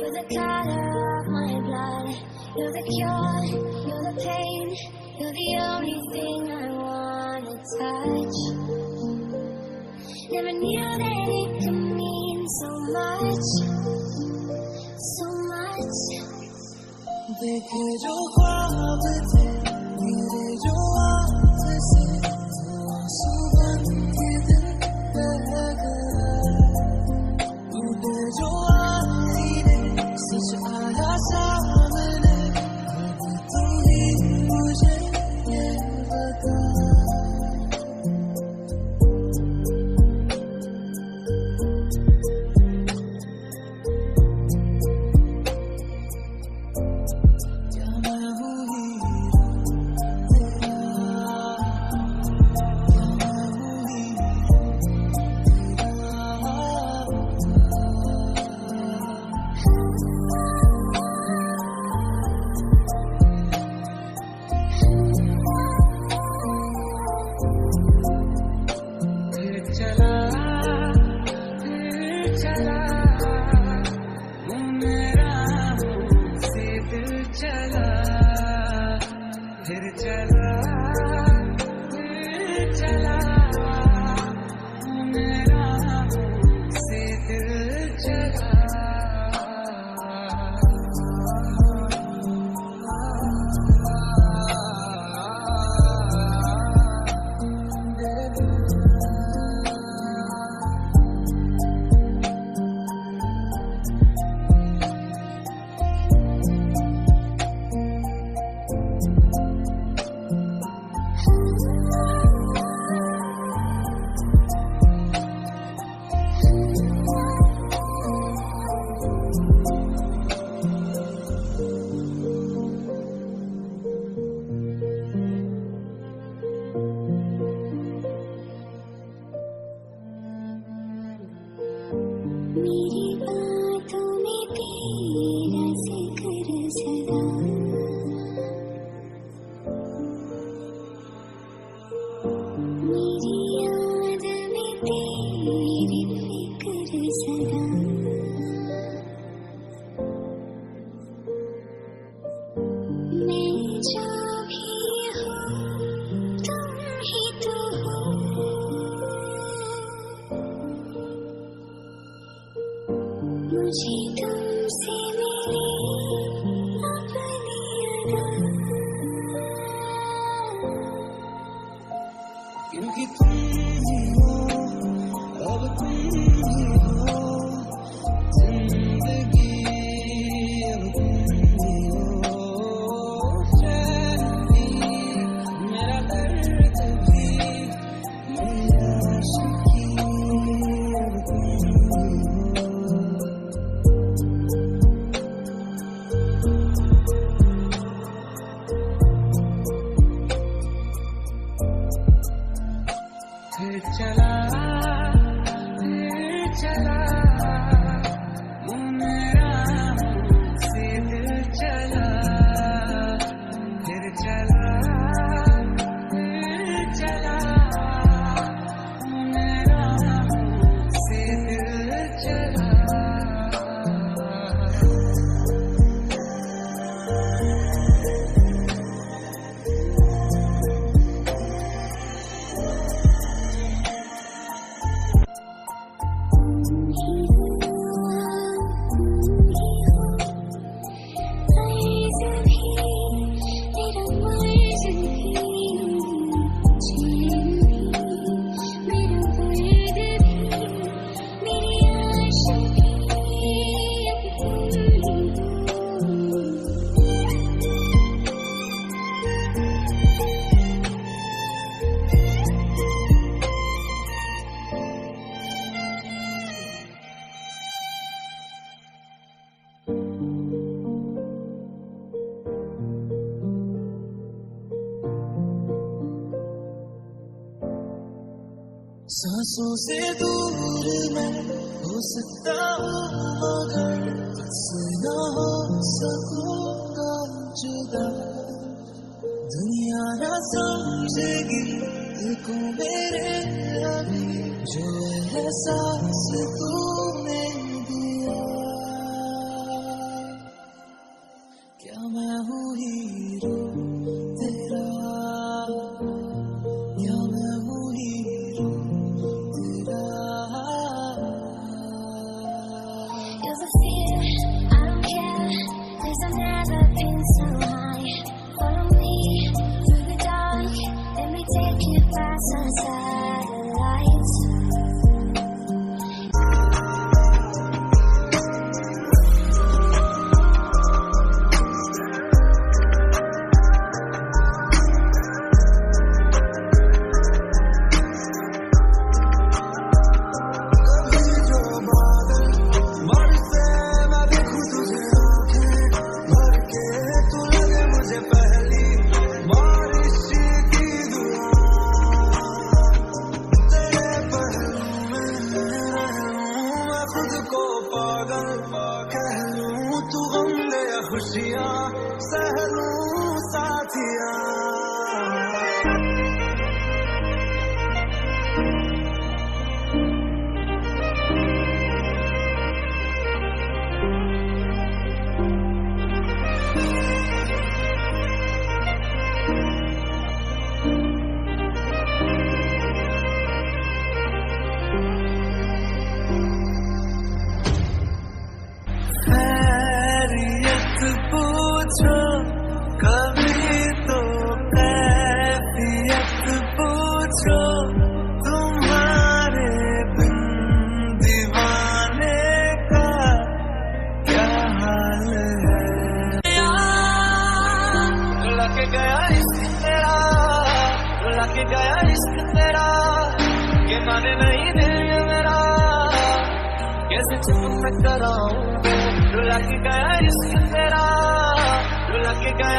You're the color of my blood. You're the cure, you're the pain. You're the only thing I wanna touch. Never knew that it could mean so much, so much. देखे जो ख्वाब थे मेरे जो आप से आंसू बन के दिल बह गया टूटे जो आईने सच आया सामने अब तू ही मुझे ये बता सांसों से दूर मैं हो सकता हूँ मगर तुझसे न हो सकूंगा जुदा दुनिया न समझेगी तुझको मेरे अभी जो एहसास तूने दिया पागल कह लूं तू गम ले खुशियां सह लूं साथिया पूछो कभी तो कैफियत पूछो तुम्हारे बिन दीवाने का क्या हाल है लग गया इश्क तेरा लग गया इश्क तेरा ये माने नहीं दिल मेरा कैसे चुप मैं कराऊं लग गया इश्क तेरा लग गया